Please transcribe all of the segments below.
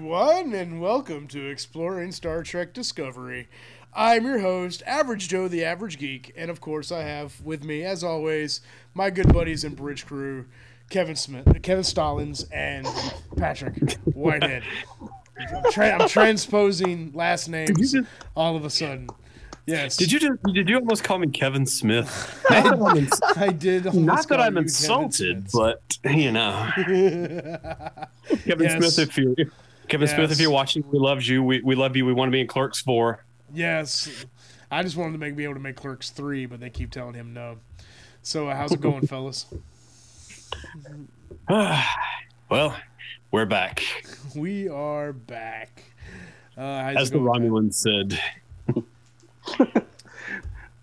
everyone, and welcome to Exploring Star Trek Discovery. I'm your host, Average Joe the Average Geek, and of course I have with me, as always, my good buddies in Bridge Crew, Kevin Stallings, and Patrick Whitehead. I'm transposing last names all of a sudden. Yes. Did you almost call me Kevin Smith? I did. Not that I'm insulted, but you know, Kevin Smith, if you're watching, we love you. We love you. We want to be in Clerks 4. Yes. I just wanted to be able to make Clerks 3, but they keep telling him no. So how's it going, fellas? Well, we're back. We are back. As the Romulan said.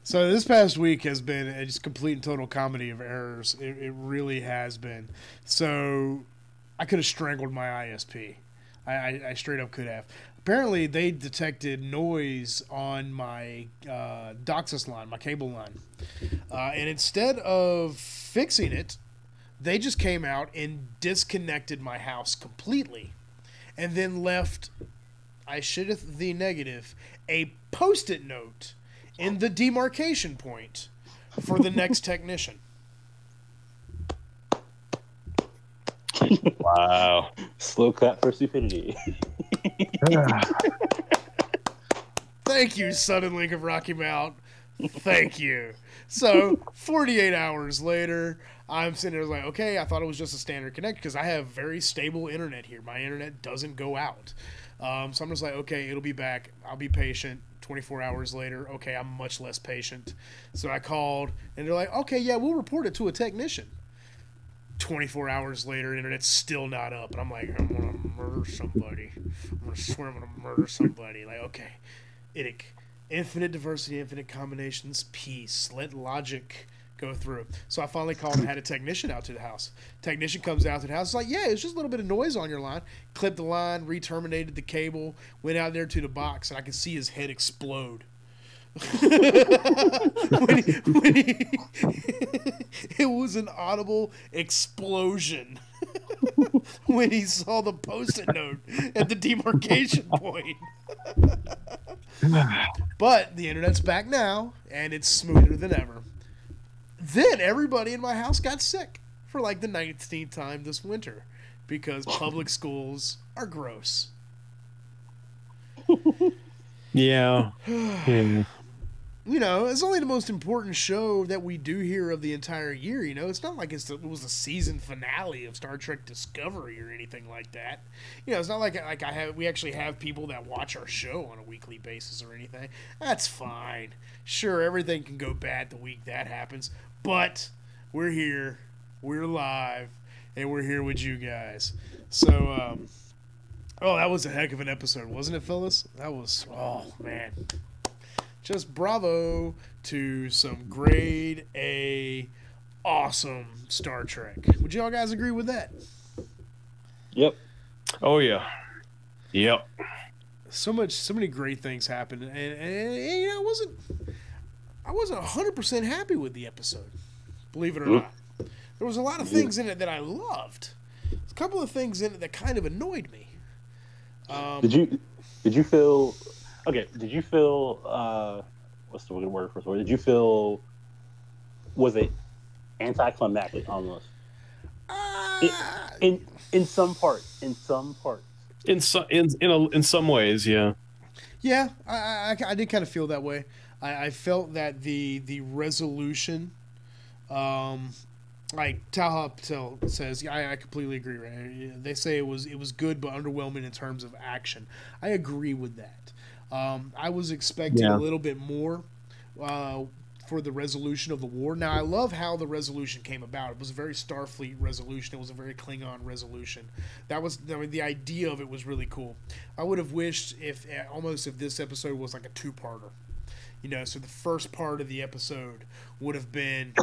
So this past week has been a just complete and total comedy of errors. It really has been. So I could have strangled my ISP. I straight up could have. Apparently they detected noise on my DOCSIS line, my cable line. And instead of fixing it, they just came out and disconnected my house completely. And then left, I should've the negative, a Post-it note in the demarcation point for the next technician. Wow. Slow clap for stupidity. Thank you, Sudden Link of Rocky Mount. Thank you. So, 48 hours later, I'm sitting there like, okay, I thought it was just a standard connect because I have very stable internet here. My internet doesn't go out. So I'm just like, okay, it'll be back. I'll be patient. 24 hours later, okay, I'm much less patient. So I called, and they're like, okay, yeah, we'll report it to a technician. 24 hours later, internet's still not up. And I'm like, I'm going to murder somebody. I swear I'm going to murder somebody. Like, okay, IDIC. Infinite diversity, infinite combinations, peace. Let logic go through. So I finally called and had a technician out to the house. Technician comes out to the house. It's like, yeah, it's just a little bit of noise on your line. Clipped the line, re-terminated the cable, went out there to the box, and I could see his head explode. It was an audible explosion when he saw the Post-it note at the demarcation point. But the internet's back now, and it's smoother than ever. Then everybody in my house got sick for like the 19th time this winter because public schools are gross. Yeah. You know, it's only the most important show that we do here of the entire year. You know, it's not like it was the season finale of Star Trek Discovery or anything like that. You know, it's not like we actually have people that watch our show on a weekly basis or anything. That's fine. Sure, everything can go bad the week that happens, but we're here, we're live, and we're here with you guys. So, that was a heck of an episode, wasn't it, fellas? That was, oh man. Just bravo to some grade A awesome Star Trek. Would y'all guys agree with that? Yep. Oh yeah. Yep. So many great things happened, and you know, I wasn't 100% happy with the episode, believe it or not. There was a lot of things in it that I loved. There's a couple of things in it that kind of annoyed me. Did you feel? Okay, did you feel, what's the word for it? Did you feel, was it anticlimactic almost? In some parts. In some ways, yeah. Yeah, I did kind of feel that way. I felt that the resolution, like Talha Patel says, I completely agree. Right? They say it was good but underwhelming in terms of action. I agree with that. I was expecting a little bit more for the resolution of the war. Now, I love how the resolution came about. It was a very Starfleet resolution. It was a very Klingon resolution. The idea of it was really cool. I would have wished if this episode was like a two-parter. You know, so the first part of the episode would have been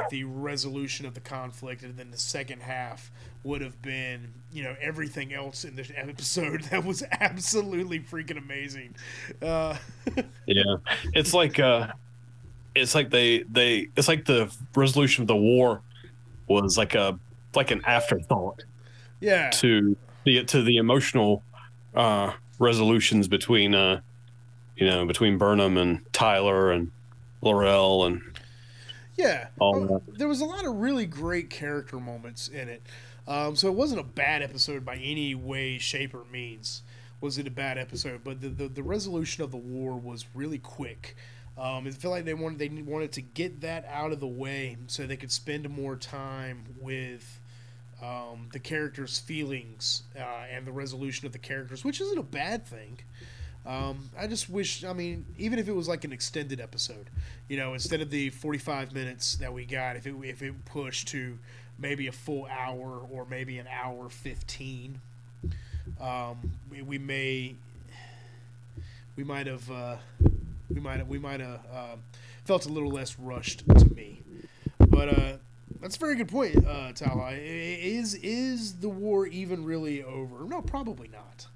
the resolution of the conflict, and then the second half would have been, you know, everything else in the episode that was absolutely freaking amazing. Yeah, it's like the resolution of the war was like an afterthought. Yeah. To the emotional resolutions between between Burnham and Tyler and Laurel and there was a lot of really great character moments in it. So it wasn't a bad episode by any way, shape, or means. Was it a bad episode? But the resolution of the war was really quick. I feel like they wanted to get that out of the way so they could spend more time with the characters' feelings and the resolution of the characters, which isn't a bad thing. I just wish, even if it was like an extended episode, instead of the 45 minutes that we got, if it pushed to maybe a full hour or maybe an hour 15, we might have felt a little less rushed to me. But that's a very good point, Tala. Is the war even really over? No, probably not.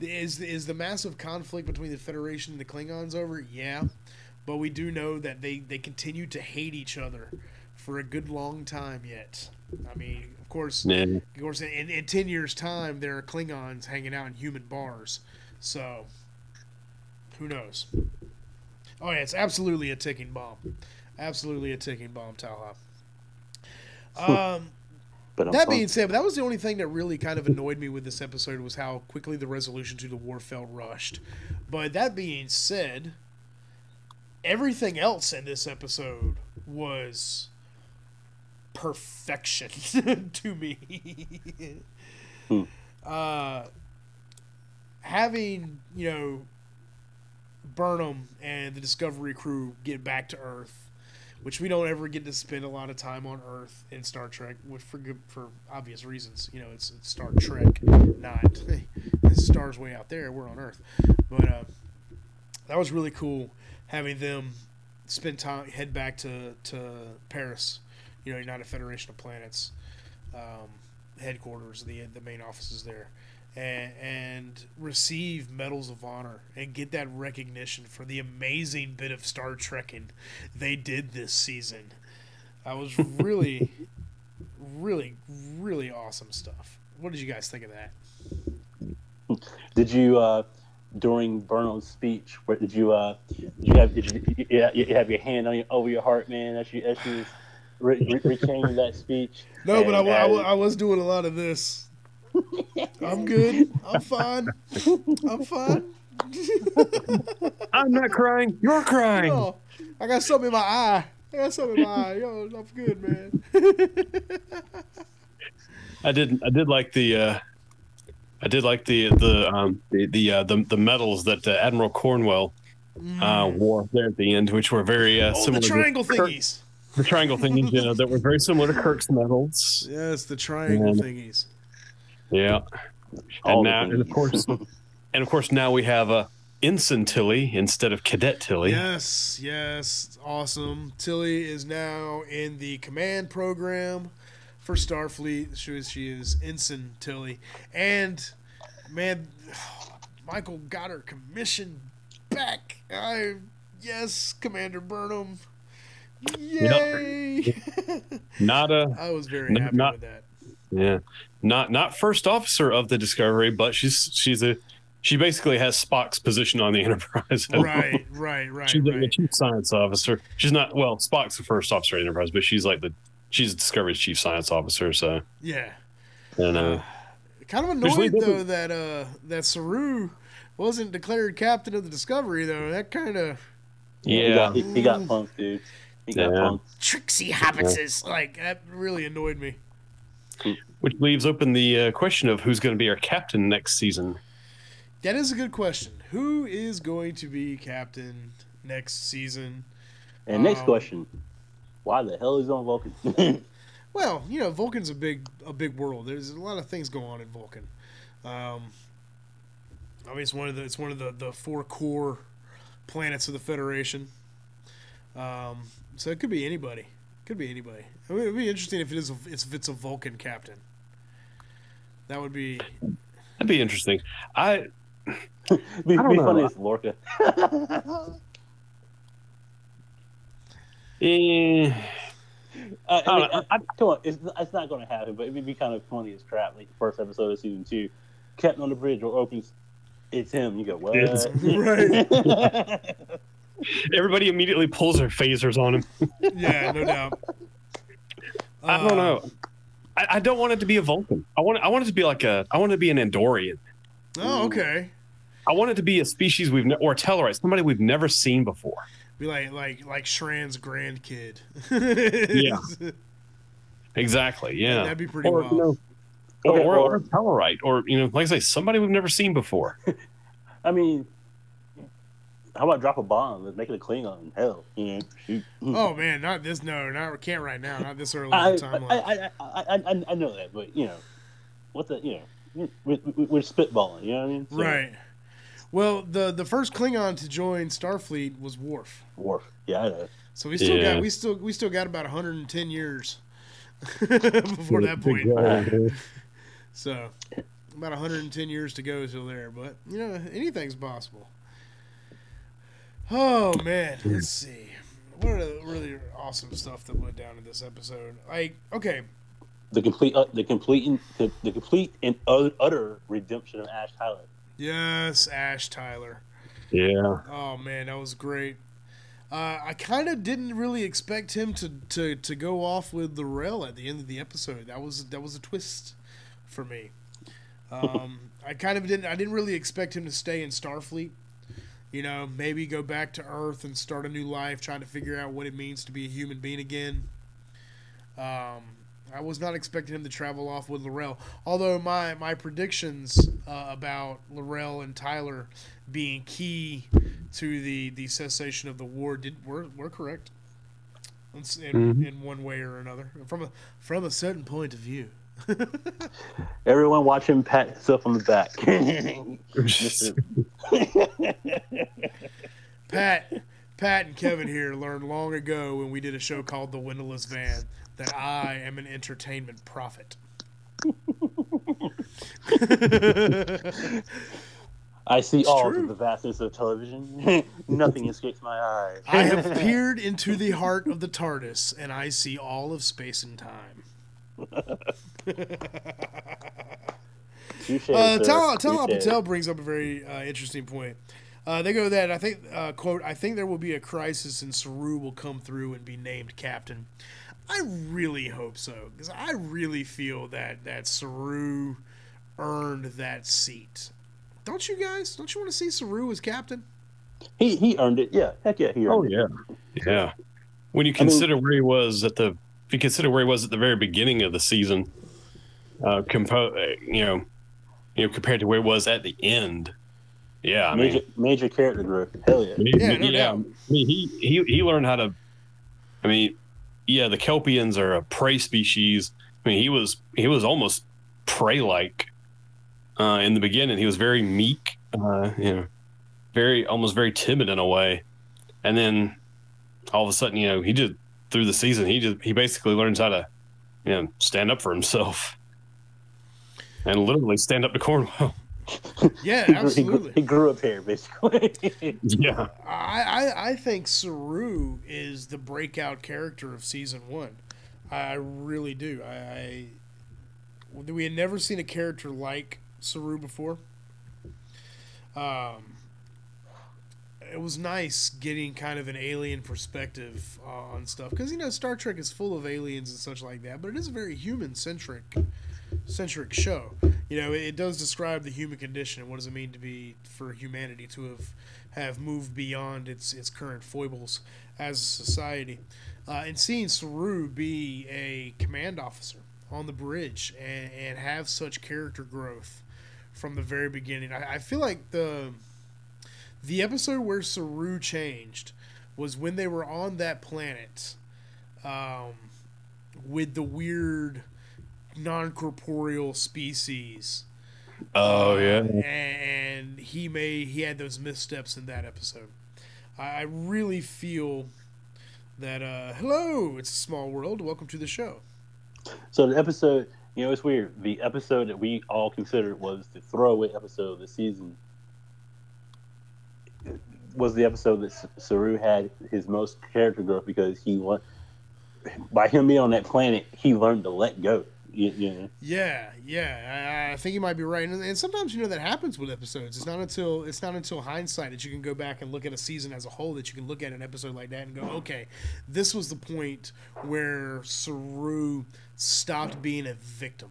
Is the massive conflict between the Federation and the Klingons over? Yeah, but we do know that they continue to hate each other for a good long time yet. Of course, in 10 years' time, there are Klingons hanging out in human bars. So, who knows? Oh, yeah, it's absolutely a ticking bomb. Absolutely a ticking bomb, Talha. That being said, that was the only thing that really kind of annoyed me with this episode was how quickly the resolution to the war felt rushed. But that being said, everything else in this episode was perfection to me. Having, Burnham and the Discovery crew get back to Earth, which we don't ever get to spend a lot of time on Earth in Star Trek, for obvious reasons. It's Star Trek, not the stars way out there. We're on Earth, but that was really cool having them spend time, head back to Paris, United Federation of Planets headquarters, the main offices there, and receive medals of honor and get that recognition for the amazing bit of Star Trekking they did this season. That was really, really, really awesome stuff. What did you guys think of that? Did you during Burnham's speech? Did you have your hand over your heart, man, as she was retaining that speech? No, but I was doing a lot of this. I'm good. I'm fine. I'm fine. I'm not crying. You're crying. No, I got something in my eye. Yo, I'm good, man. I did like the medals that Admiral Cornwell wore there at the end, which were very similar. The triangle thingies. The triangle thingies, that were very similar to Kirk's medals. Yes, the triangle thingies. Yeah, and of course now we have Ensign Tilly instead of Cadet Tilly. Yes, it's awesome. Tilly is now in the command program for Starfleet. She is Ensign Tilly, and man, Michael got her commission back. Yes, Commander Burnham. Yay! Yep. I was very happy with that. Yeah, not first officer of the Discovery, but she basically has Spock's position on the Enterprise. Right. She's like the chief science officer. She's not, Spock's the first officer of the Enterprise, but she's Discovery's chief science officer. So yeah, and kind of annoyed though that Saru wasn't declared captain of the Discovery though. That kind of he got punked, dude. He got punked. Tricksy hobbitses, like that really annoyed me. Which leaves open the question of who's going to be our captain next season. That is a good question. Who is going to be captain next season? And next question, why the hell is he on Vulcan? Well, Vulcan's a big world. There's a lot of things going on in Vulcan. It's one of the 4 core planets of the Federation. So it could be anybody. It'd be interesting if it's a Vulcan captain. That'd be interesting. It'd be funny as Lorca. Come on, it's not going to happen, but it'd be kind of funny as crap. Like the first episode of season 2, Captain on the Bridge or opens it's him. You go, what? Right. Everybody immediately pulls their phasers on him. Yeah, no doubt. I don't know. I don't want it to be a Vulcan. I want it to be I want it to be an Andorian. Oh, okay. I want it to be a species or a Tellarite, somebody we've never seen before. Be like Shran's grandkid. Yeah. Exactly. Yeah. That'd be pretty wild. Or a Tellarite, or like I say, somebody we've never seen before. I mean, how about drop a bomb and make it a Klingon? Hell, shoot. Oh man, not this. No, can't right now. Not this early in the timeline. I know that, but what the we're spitballing. You know what I mean? So, right. Well, the first Klingon to join Starfleet was Worf. Yeah, I know. So we still got about 110 years before that point. So about 110 years to go till there, but anything's possible. Oh man, let's see. What are the really awesome stuff that went down in this episode? The complete and utter redemption of Ash Tyler. Yes, Ash Tyler. Yeah. Oh man, that was great. I kind of didn't really expect him to go off with L'Rell at the end of the episode. That was a twist for me. I didn't really expect him to stay in Starfleet. Maybe go back to Earth and start a new life, trying to figure out what it means to be a human being again. I was not expecting him to travel off with L'Rell. Although my predictions about L'Rell and Tyler being key to the cessation of the war were correct in one way or another, from a certain point of view. Everyone watch him pat himself on the back. Pat and Kevin here learned long ago when we did a show called The Windowless Van that I am an entertainment prophet. I see all of the vastness of television. Nothing escapes my eyes. I have peered into the heart of the TARDIS, and I see all of space and time. Tal Patel brings up a very interesting point. They go that I think, quote, I think there will be a crisis and Saru will come through and be named captain. I really hope so, because I really feel that Saru earned that seat. Don't you guys? Don't you want to see Saru as captain? He earned it. Yeah, heck yeah, he earned it. Yeah. When you consider where he was at the very beginning of the season, compared to where he was at the end. Yeah, major character growth. Hell yeah. No doubt. I mean, he learned how to. I mean, yeah, the Kelpians are a prey species. I mean, he was almost prey-like in the beginning. He was very meek, very timid in a way, and then all of a sudden, he did through the season. He basically learns how to, stand up for himself, and literally stand up to Cornwell. Yeah, absolutely. He grew up here, basically. Yeah. I think Saru is the breakout character of season 1. I really do. We had never seen a character like Saru before. It was nice getting kind of an alien perspective on stuff, because Star Trek is full of aliens and such like that, but it is a very human-centric show. It does describe the human condition and what does it mean for humanity to have moved beyond its current foibles as a society. And seeing Saru be a command officer on the bridge and have such character growth from the very beginning. I feel like the episode where Saru changed was when they were on that planet with the weird non-corporeal species. Oh yeah. And he had those missteps in that episode. I really feel that hello, it's a small world. Welcome to the show. So the episode, it's weird. The episode that we all considered was the throwaway episode of the season was the episode that Saru had his most character growth, because by him being on that planet, he learned to let go. Yeah. I think you might be right, and sometimes that happens with episodes. It's not until hindsight that you can go back and look at a season as a whole that you can look at an episode like that and go, okay, this was the point where Saru stopped being a victim.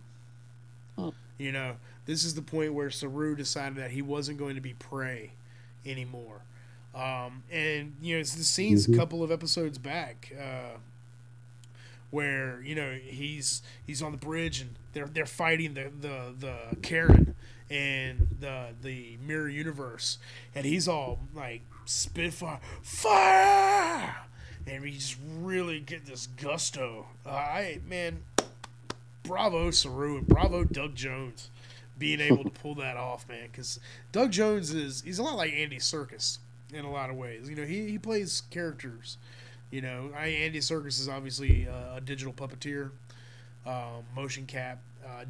This is the point where Saru decided that he wasn't going to be prey anymore. And it's the scenes a couple of episodes back. Where he's on the bridge and they're fighting the Karen and the Mirror Universe, and he's all like Spitfire fire, and we just really get this gusto. Bravo Saru and bravo Doug Jones being able to pull that off, man. Because Doug Jones he's a lot like Andy Serkis in a lot of ways. He plays characters. Andy Serkis is obviously a digital puppeteer, motion cap.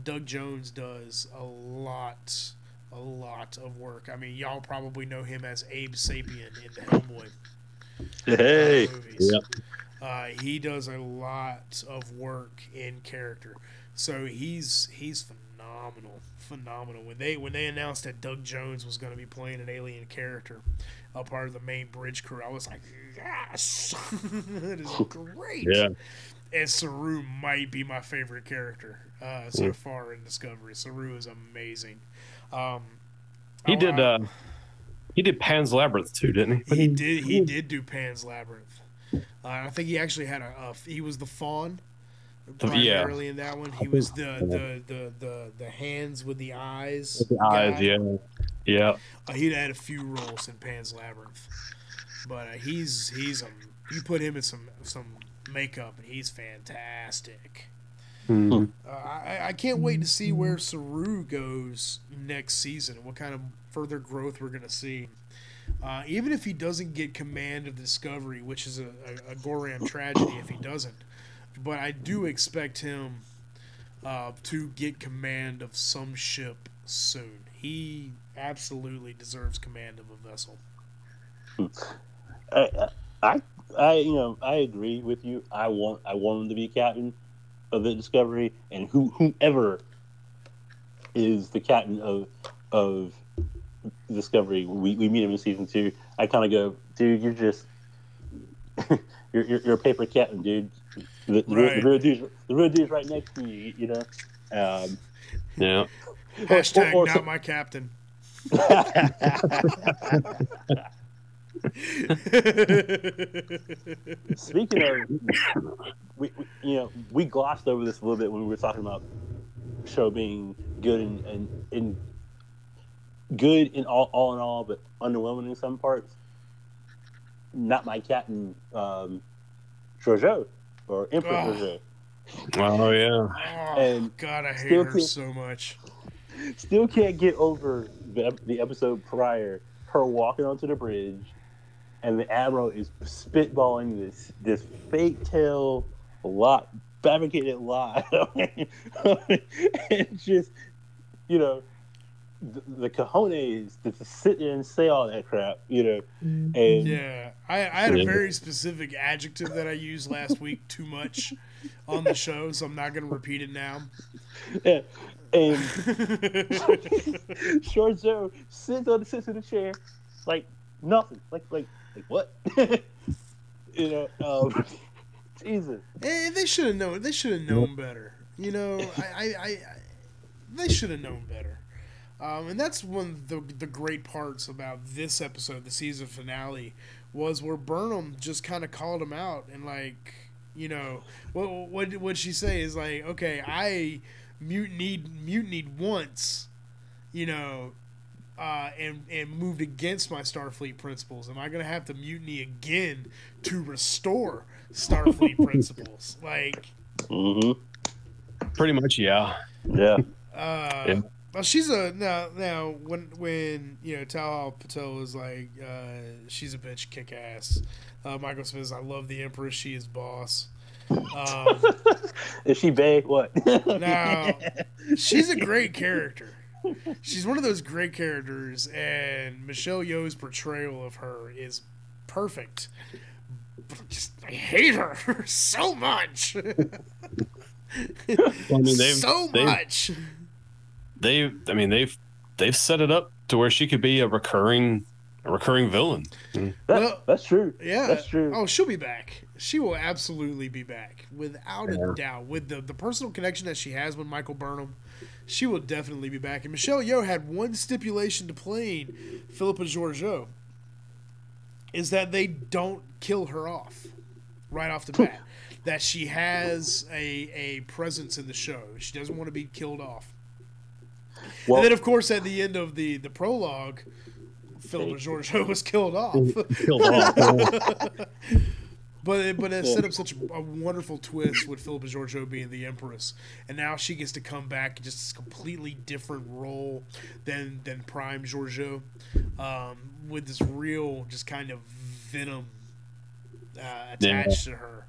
Doug Jones does a lot of work. I mean, y'all probably know him as Abe Sapien in the Hellboy movies. Yep. He does a lot of work in character, so he's phenomenal. When they announced that Doug Jones was going to be playing an alien character, a part of the main bridge crew, I was like, yes, that is great. Yeah. And Saru might be my favorite character so far in Discovery. Saru is amazing. He did Pan's Labyrinth too, didn't he? He did do Pan's Labyrinth. I think he actually had he was the fawn. Primarily in that one, he was the hands with the eyes. With the eyes, yeah. He'd had a few roles in Pan's Labyrinth, but you put him in some makeup and he's fantastic. Mm-hmm. I can't wait to see where Saru goes next season and what kind of further growth we're going to see. Even if he doesn't get command of Discovery, which is a Goram tragedy if he doesn't. But I do expect him to get command of some ship soon. He absolutely deserves command of a vessel. I agree with you. I want him to be captain of the Discovery, and whomever is the captain of Discovery, we meet him in season 2. I kind of go, dude, you're just you're a paper captain, dude. The real dude's right next to you, Yeah. Hashtag not my captain. Speaking of, we glossed over this a little bit when we were talking about the show being good and good in all in all, but underwhelming in some parts. Not my captain, Georgiou. Or Emperor Georgiou. Oh yeah. And God, I hate her so much. Still can't get over the episode prior, her walking onto the bridge, and the Admiral is spitballing this fake tale fabricated lie. And just, the cojones to sit there and say all that crap, And yeah, I had a very specific adjective that I used last week too much on the show, so I'm not going to repeat it now. Yeah, and Georgiou sits in the chair like nothing, like what? Jesus. They should have known. They should have known better. They should have known better. And that's one of the great parts about this episode, the season finale, was where Burnham just kind of called him out and what she say is like, okay, I mutinied once, and moved against my Starfleet principles. Am I going to have to mutiny again to restore Starfleet principles? Pretty much, yeah. Yeah. Yeah. Well, she's now when Tal Patel is like she's a bitch, kick ass. Michael Smith is, I love the Empress, she is boss. Is she bae? What? Now she's a great character. She's one of those great characters, and Michelle Yeoh's portrayal of her is perfect. But I hate her so much. I mean, much. They've set it up to where she could be a recurring villain. That's true. Yeah, that's true. Oh, she'll be back. She will absolutely be back, without a doubt. With the personal connection that she has with Michael Burnham, she will definitely be back. And Michelle Yeoh had one stipulation to playing Philippa Georgiou, is that they don't kill her off right off the bat. That she has a presence in the show. She doesn't want to be killed off. Well, and then, of course, at the end of the prologue, Philippa Georgiou was killed off. But it set up such a wonderful twist with Philippa Georgiou being the Empress, and now she gets to come back in just a completely different role than Prime Georgiou, with this real just kind of venom attached to her.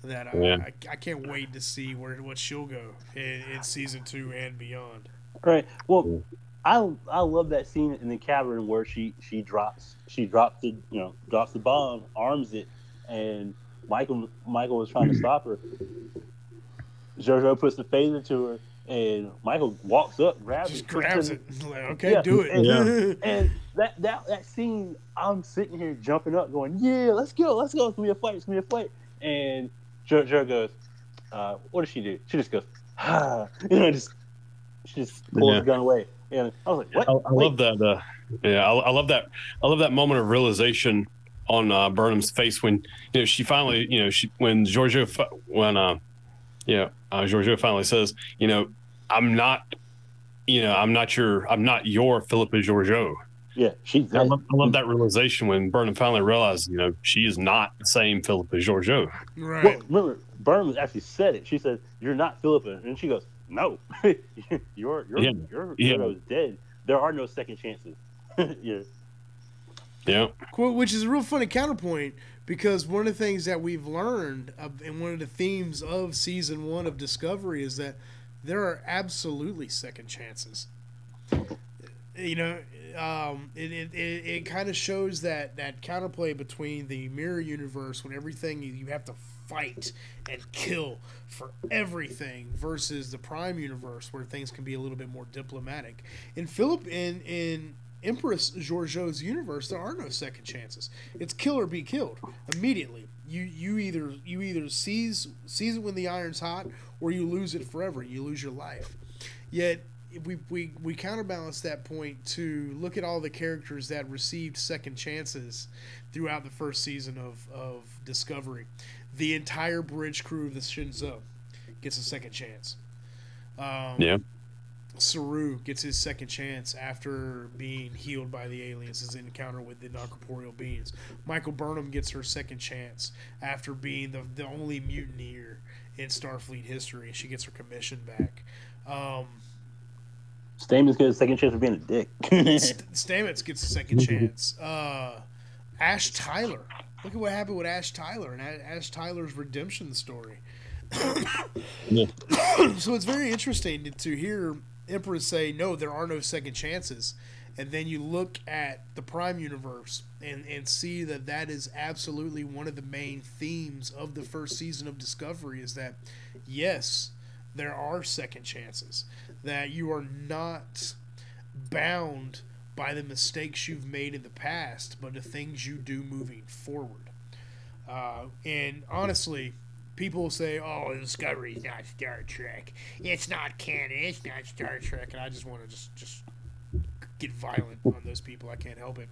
That I can't wait to see what she'll go in season 2 and beyond. Right. Well, I love that scene in the cavern where she drops the bomb, arms it, and Michael was trying to stop her. Georgiou puts the phaser to her, and Michael walks up, grabs it. Like, okay, do it. And that scene, I'm sitting here jumping up, going, "Yeah, let's go! It's gonna be a fight! And Georgiou goes, "What does she do?" She just goes, she just pulls the gun away. And I was like, "What?" I love that. I love that. I love that moment of realization on Burnham's face when she finally when Georgiou finally says, I'm not your Philippa Georgiou. Yeah, I love that realization when Burnham finally realized, she is not the same Philippa Georgiou. Right. Well, remember, Burnham actually said it. She said, "You're not Philippa," and she goes, "No, your is dead. There are no second chances." Yeah. Which is a real funny counterpoint, because one of the things that we've learned and one of the themes of season 1 of Discovery is that there are absolutely second chances. It kind of shows that counterplay between the mirror universe, when everything you have to fight and kill for everything, versus the Prime universe where things can be a little bit more diplomatic. In Empress Georgiou's universe, there are no second chances. It's kill or be killed immediately. You either seize it when the iron's hot, or you lose it forever. You lose your life. Yet we counterbalance that point to look at all the characters that received second chances throughout the first season of Discovery. The entire bridge crew of the Shenzhou gets a second chance. Saru gets his second chance after being healed by the aliens, his encounter with the non-corporeal beings. Michael Burnham gets her second chance after being the only mutineer in Starfleet history. She gets her commission back. Stamets gets a second chance for being a dick. Stamets gets a second chance. Ash Tyler. Look at what happened with Ash Tyler and Ash Tyler's redemption story. So it's very interesting to hear Empress say, no, there are no second chances. And then you look at the Prime universe and see that is absolutely one of the main themes of the first season of Discovery, is that, yes, there are second chances. That you are not bound by the mistakes you've made in the past, but the things you do moving forward. And honestly, people say, "Oh, Discovery is not Star Trek. It's not canon. It's not Star Trek." And I just want to just get violent on those people. I can't help it.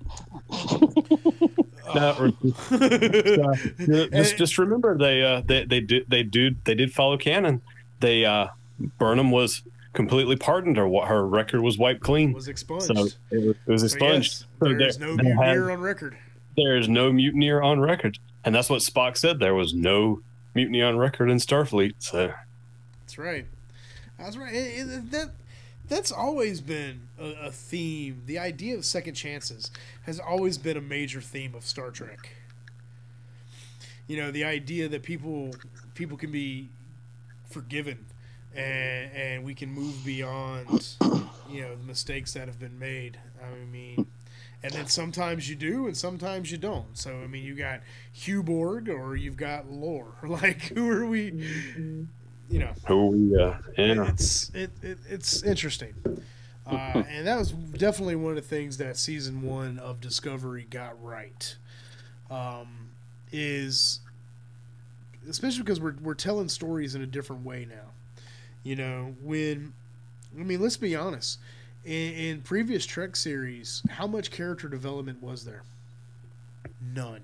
Just remember, they did follow canon. Burnham was completely pardoned, or her record was wiped clean. Was expunged. So it was expunged. So yes, there's no mutineer on record. There's no mutineer on record, and that's what Spock said. There was no mutiny on record in Starfleet. So that's right. That's right. That's always been a theme. The idea of second chances has always been a major theme of Star Trek. The idea that people can be forgiven, and we can move beyond the mistakes that have been made. I mean, and then sometimes you do and sometimes you don't. So I mean, you got Hugh Borg or you've got Lore. Like, who are we you know, Oh yeah, yeah. it's interesting. And that was definitely one of the things that season 1 of Discovery got right. Is especially because we're telling stories in a different way now. You know, let's be honest. In previous Trek series, how much character development was there? None.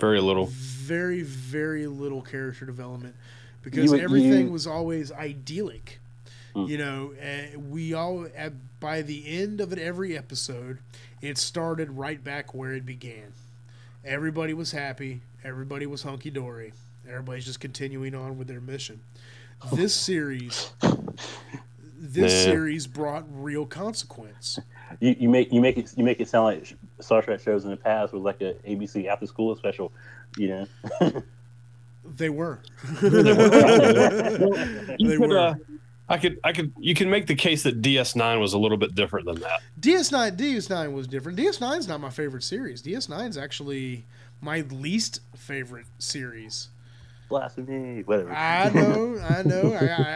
Very little. Very, very little character development because everything was always idyllic. You know, by the end of every episode, it started right back where it began. Everybody was happy. Everybody was hunky dory. Everybody's just continuing on with their mission. This series brought real consequence. You make it sound like Star Trek shows in the past was like a ABC after school special, you know. They were. You can make the case that DS9 was a little bit different than that. DS9 was different. DS9 is not my favorite series. DS9 is actually my least favorite series. Blasphemy, whatever. I know.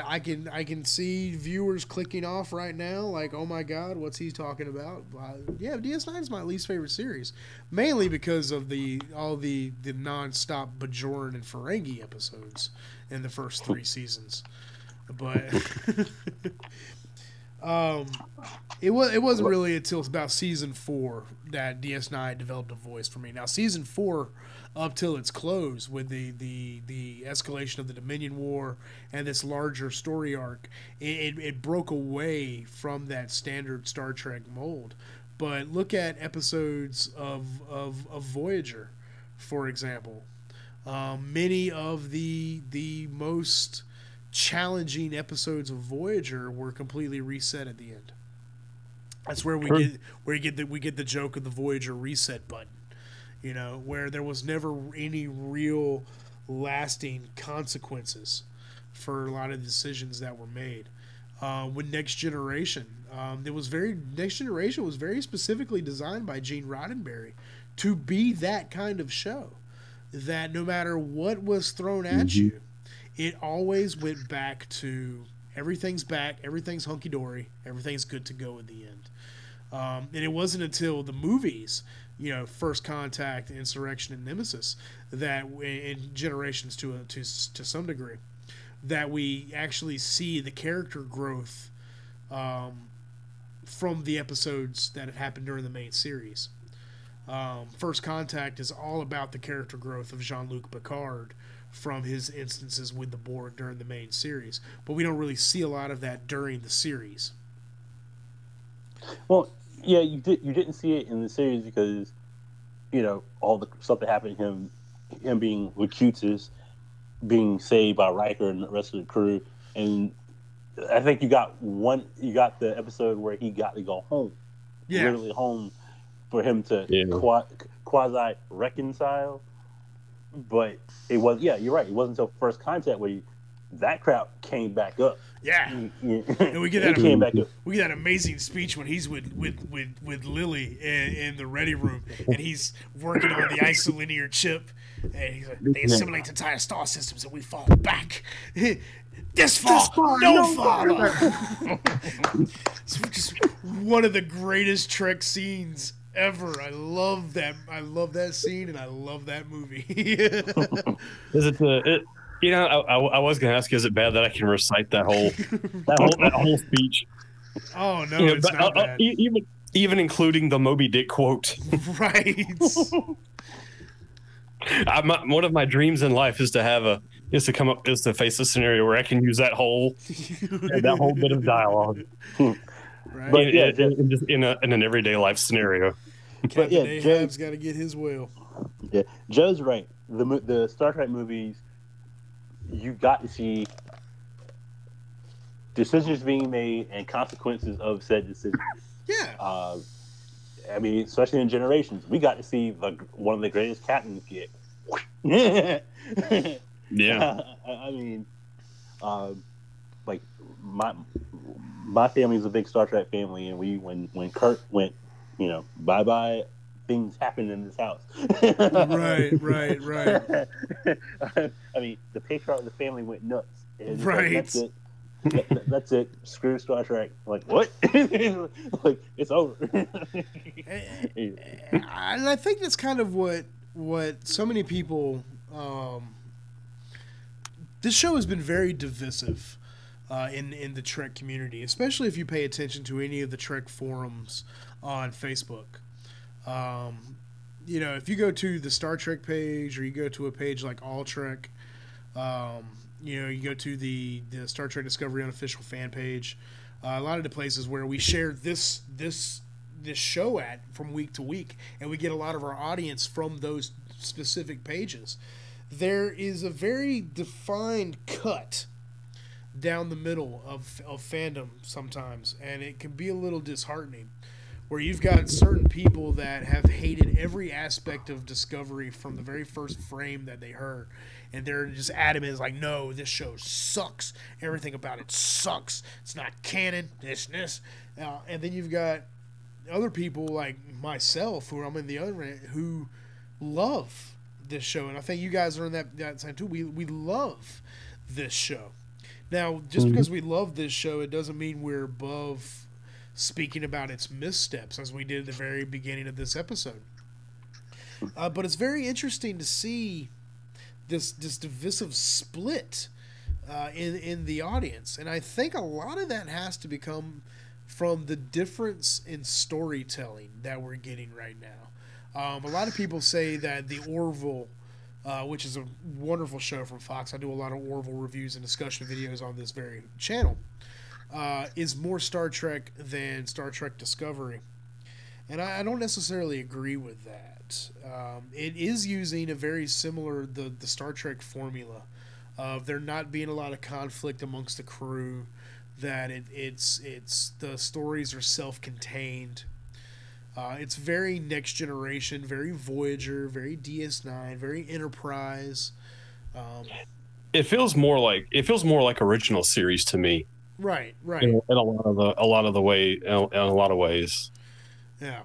I can see viewers clicking off right now, like, oh my god, what's he talking about? Yeah, DS9 is my least favorite series, mainly because of all the non-stop Bajoran and Ferengi episodes in the first 3 seasons. But it wasn't really until about season 4 that DS9 developed a voice for me. Now season 4, up till its close with the escalation of the Dominion War and this larger story arc, it broke away from that standard Star Trek mold. But look at episodes of Voyager, for example. Many of the most challenging episodes of Voyager were completely reset at the end. That's where we get the joke of the Voyager reset button. You know, where there was never any real lasting consequences for a lot of decisions that were made. With Next Generation, Next Generation was very specifically designed by Gene Roddenberry to be that kind of show. That no matter what was thrown at you, it always went back to everything's back, everything's hunky dory, everything's good to go at the end. And it wasn't until the movies, you know, First Contact, Insurrection, and Nemesis, that in Generations to some degree, that we actually see the character growth from the episodes that had happened during the main series. First Contact is all about the character growth of Jean-Luc Picard from his instances with the Borg during the main series, but we don't really see a lot of that during the series. Well, yeah, you didn't see it in the series because, you know, all the stuff that happened to him being Locutus, being saved by Riker and the rest of the crew, and I think you got the episode where he got to go home, literally home, for him to quasi reconcile. But it was, you're right. It wasn't until First Contact where that crap came back up. Yeah, and we get that amazing speech when he's with Lily in the ready room, and he's working on the isolinear chip, and he's like, they assimilate entire star systems, and we fall back. This far, no farther. It's just one of the greatest Trek scenes ever. I love that scene, and I love that movie. Is it you know, I was going to ask, is it bad that I can recite that whole speech? Oh no, it's not bad. Even including the Moby Dick quote. Right. One of my dreams in life is to face a scenario where I can use that whole bit of dialogue. Right. But just in an everyday life scenario. Captain Ahab's got to get his will. Yeah, Joe's right. The Star Trek movies, you got to see decisions being made and consequences of said decisions. Yeah. I mean, especially in Generations, we got to see one of the greatest captains get. Yeah. I mean, like my family's a big Star Trek family, and when Kirk went, you know, bye bye, things happened in this house. Right. I mean, the patriarch of the family went nuts, And it's Right. Like, that's it. That's it. Screw Star Trek. Like what? Like it's over. And I think that's kind of what so many people. This show has been very divisive in the Trek community, especially if you pay attention to any of the Trek forums on Facebook. You know, if you go to the Star Trek page or you go to a page like All Trek, you know, you go to the Star Trek Discovery unofficial fan page, a lot of the places where we share this show at from week to week, and we get a lot of our audience from those specific pages. There is a very defined cut down the middle of fandom sometimes, and it can be a little disheartening, where you've got certain people that have hated every aspect of Discovery from the very first frame that they heard, and they're just adamant. It's like, no, this show sucks. Everything about it sucks. It's not canon. This. And then you've got other people like myself, who I'm in the other end, who love this show, and I think you guys are in that side too. We love this show. Now, just because we love this show, it doesn't mean we're above speaking about its missteps, as we did at the very beginning of this episode. But it's very interesting to see this divisive split in the audience, and I think a lot of that has to become from the difference in storytelling that we're getting right now. A lot of people say that the Orville, which is a wonderful show from Fox, I do a lot of Orville reviews and discussion videos on this very channel, is more Star Trek than Star Trek Discovery. And I don't necessarily agree with that. It is using a very similar, the Star Trek formula of there not being a lot of conflict amongst the crew, that it's the stories are self-contained. It's very Next Generation, very Voyager, very DS9, very Enterprise. It feels more like original series to me. Right. In a lot of ways. Yeah.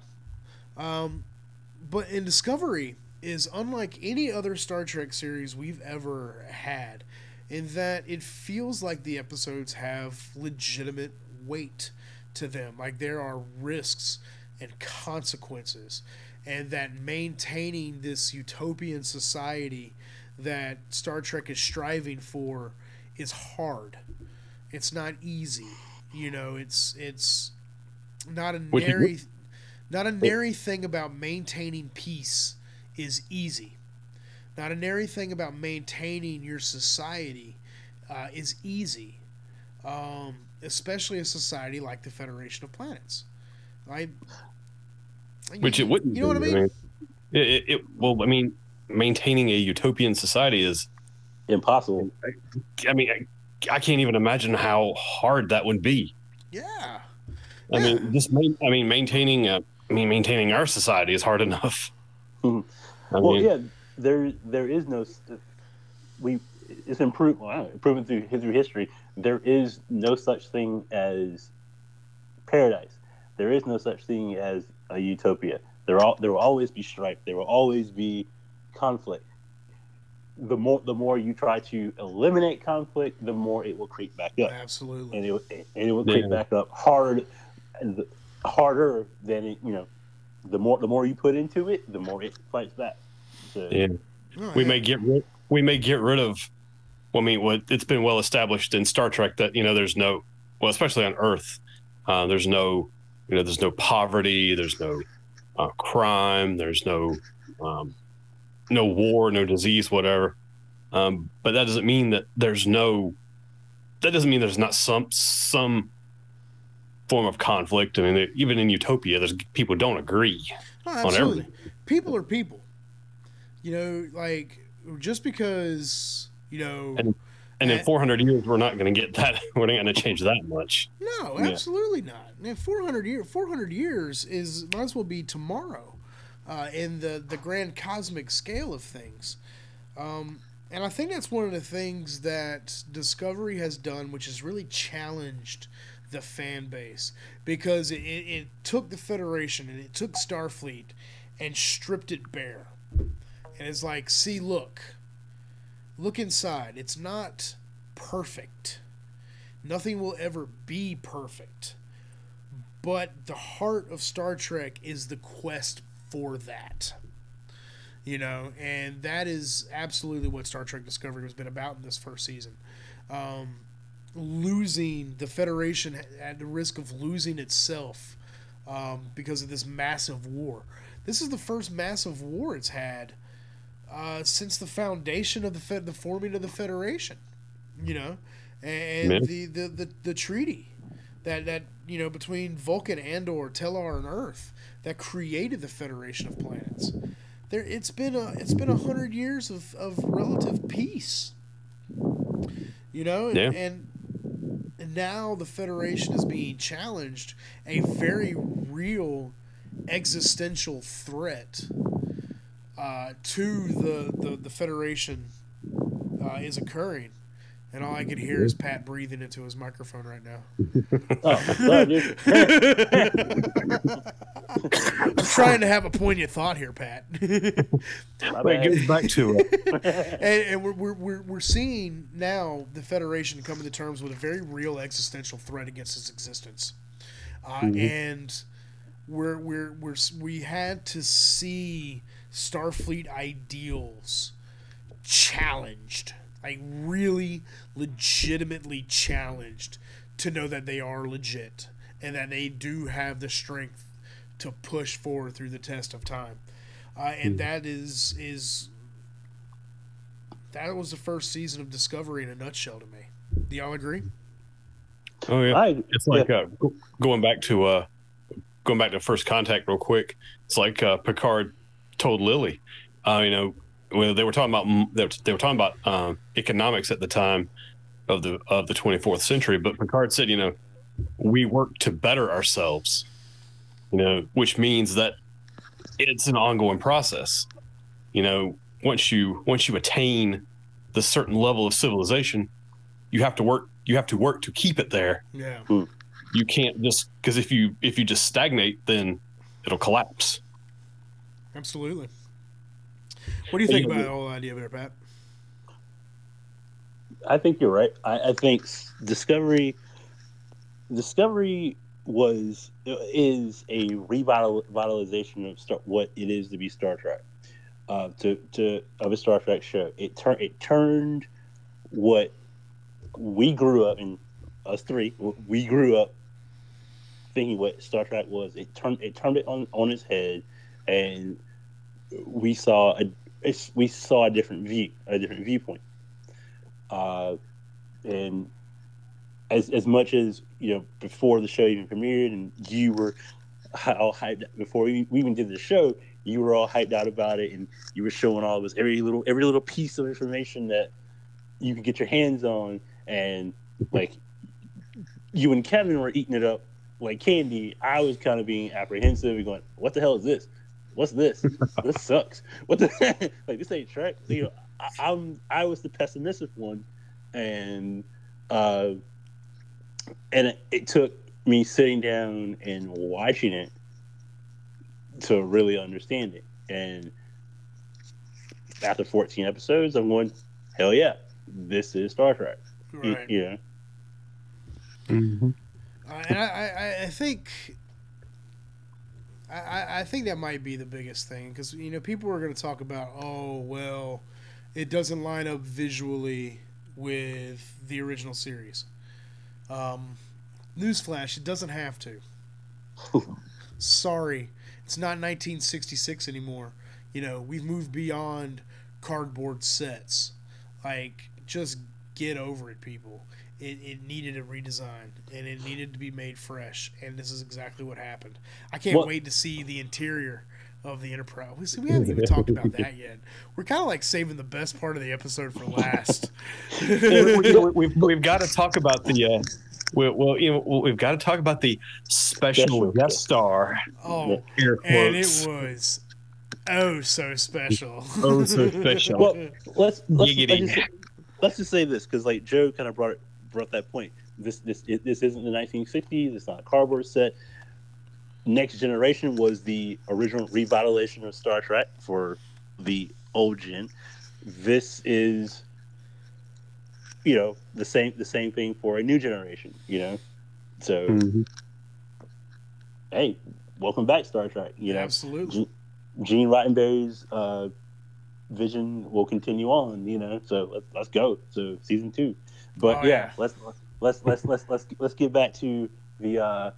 But in Discovery is unlike any other Star Trek series we've ever had, in that it feels like the episodes have legitimate weight to them. Like there are risks and consequences, and that maintaining this utopian society that Star Trek is striving for is hard. It's not easy. You know, it's not a nary thing about maintaining peace is easy. Not a nary thing about maintaining your society is easy, especially a society like the Federation of Planets. Which it wouldn't. You know what I mean? Maintaining a utopian society is impossible. I mean, I can't even imagine how hard that would be. Yeah. Maintaining our society is hard enough. There is no. It's proven through history. There is no such thing as paradise. There is no such thing as a utopia. There will always be strife. There will always be conflict. The more you try to eliminate conflict, the more it will creep back up. Absolutely. And it will creep back up harder than it. You know, the more you put into it, the more it fights back. So, we may get rid of. It's been well established in Star Trek that there's no, especially on Earth, there's no poverty, there's no crime, there's no war, no disease, whatever. But that doesn't mean that there's not some form of conflict. I mean, even in Utopia, there's people who don't agree on everything. People are people. Like just because. And in 400 years, we're not going to get that. We're not going to change that much. No, absolutely not. Man, 400 years might as well be tomorrow, in the grand cosmic scale of things. And I think that's one of the things that Discovery has done, which has really challenged the fan base, because it took the Federation and it took Starfleet and stripped it bare. And it's like, see, look inside. It's not perfect. Nothing will ever be perfect. But the heart of Star Trek is the quest for that. And that is absolutely what Star Trek Discovery has been about in this first season. Losing the Federation at the risk of losing itself because of this massive war. This is the first massive war it's had since the foundation of the forming of the Federation. And the treaty that between Vulcan, Andor, Tellar, and Earth that created the Federation of Planets. It's been 100 years of relative peace, and now the Federation is being challenged. A very real existential threat to the Federation is occurring. And all I can hear is Pat breathing into his microphone right now. I'm trying to have a poignant thought here, Pat. It goes back to it. And we're seeing now the Federation coming to terms with a very real existential threat against its existence, and we had to see Starfleet ideals challenged. Like really legitimately challenged to know that they are legit and that they do have the strength to push forward through the test of time. And that was the first season of Discovery in a nutshell to me. Do y'all agree? Oh yeah. It's like going back to First Contact real quick. It's like Picard told Lily, well, they were talking about economics at the time of the 24th century, but Picard said, we work to better ourselves, which means that it's an ongoing process. Once you attain the certain level of civilization, you have to work to keep it there. Yeah. You can't just, because if you just stagnate, then it'll collapse. Absolutely. What do you think about the whole idea there, Pat? I think you're right. I think Discovery is a revitalization of what it is to be Star Trek, of a Star Trek show. It turned what we grew up in, us three. We grew up thinking what Star Trek was. It turned it on its head, and we saw a different viewpoint. And as much as before the show even premiered, and you were all hyped before we even did the show, you were all hyped out about it, and you were showing all of us every little piece of information that you could get your hands on, and like you and Kevin were eating it up like candy. I was kind of being apprehensive and going, "What the hell is this? What's this? This sucks. What the like? This ain't Trek." I was the pessimistic one, and it took me sitting down and watching it to really understand it. And after 14 episodes, I'm going, hell yeah, this is Star Trek. Right. Mm-hmm. And I think that might be the biggest thing, because people are going to talk about, oh well, it doesn't line up visually with the original series. Newsflash, it doesn't have to. Sorry, it's not 1966 anymore. We've moved beyond cardboard sets. Like, just get over it, people. It needed a redesign, and it needed to be made fresh, and this is exactly what happened. I can't wait to see the interior of the Enterprise. We haven't even talked about that yet. We're kind of like saving the best part of the episode for last. We've got to talk about the we've got to talk about the special guest star. Oh, and it was so special. Oh, so special. Well, let's just say this, because like Joe kind of brought that point. This isn't the 1960s. It's not a cardboard set. Next Generation was the original revitalization of Star Trek for the old gen. This is, the same thing for a new generation. So hey, welcome back, Star Trek. Absolutely. Gene Roddenberry's vision will continue on. So let's go. So season 2, but let's get back to the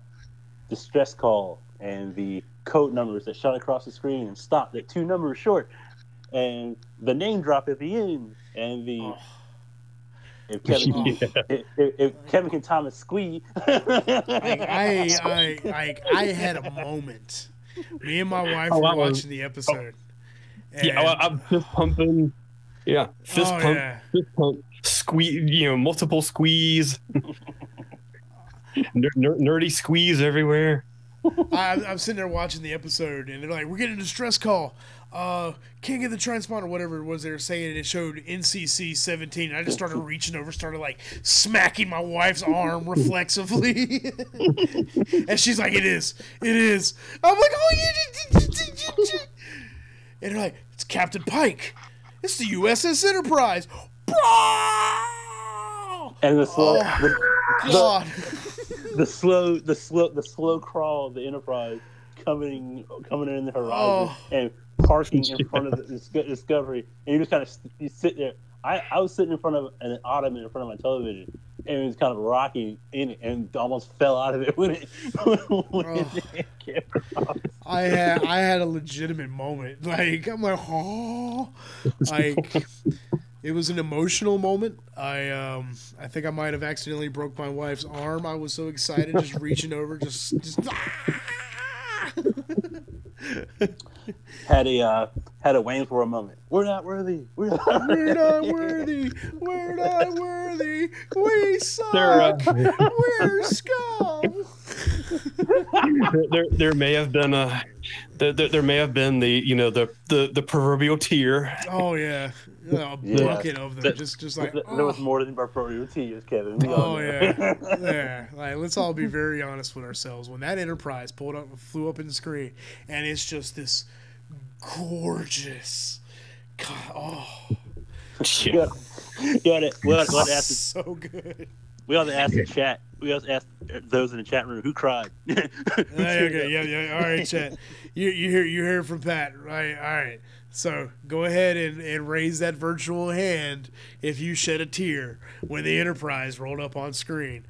distress call and the code numbers that shot across the screen and stopped at 2 numbers short, and the name drop at the end, and the if Kevin can Thomas squee. I had a moment. Me and my wife were watching the episode. I'm fist pumping. Yeah, fist pump, squeeze. Multiple squeeze. Nerdy squeeze everywhere. I'm sitting there watching the episode, and they're like, "We're getting a distress call. Can't get the transponder," whatever it was they were saying, and it showed NCC 17. And I just started reaching over, started like smacking my wife's arm reflexively, and she's like, "It is." I'm like, "Oh yeah," and they're like, "It's Captain Pike. It's the USS Enterprise." And the slow, God. the slow crawl of the Enterprise coming in the horizon and parking in front of the Discovery, and you just kind of sit there. I was sitting in front of an ottoman in front of my television, and it was kind of rocking in it, and almost fell out of it when it came across. I had a legitimate moment. Like, I'm like, oh, like. It was an emotional moment. I think I might have accidentally broke my wife's arm. I was so excited, just reaching over, just had a Wayne for a moment. We're not worthy. We're not worthy. We're not worthy. We suck. We're scum. There may have been the proverbial tear. Oh yeah. A bucket of them, just like there was more than proverbial tears, Kevin. Yeah. Like, let's all be very honest with ourselves. When that Enterprise flew up in the screen, and it's just this gorgeous, we ought to ask so good. We ought to ask the chat. We ought to ask those in the chat room who cried. Okay, yeah. All right, chat. You hear from Pat, right? All right. So go ahead and raise that virtual hand if you shed a tear when the Enterprise rolled up on screen.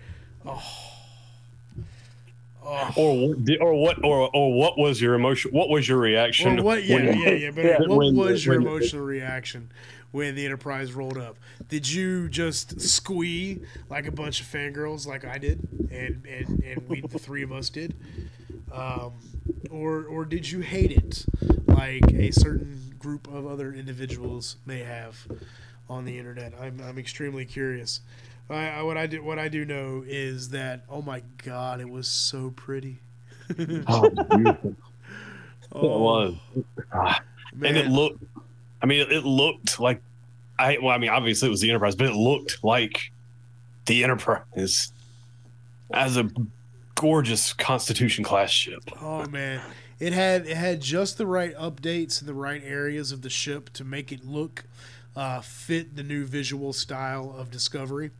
Or what was your emotion? What was your reaction? Or what? Yeah. But what was your emotional reaction when the Enterprise rolled up? Did you just squee like a bunch of fangirls, like I did, and the three of us did, or did you hate it like a certain group of other individuals may have on the internet? I'm extremely curious. What I do know is that, oh my God, it was so pretty. Oh, beautiful. It was, and it looked. I mean, it looked like. Obviously it was the Enterprise, but it looked like the Enterprise as a gorgeous Constitution class ship. Oh man, it had just the right updates in the right areas of the ship to make it look fit the new visual style of Discovery.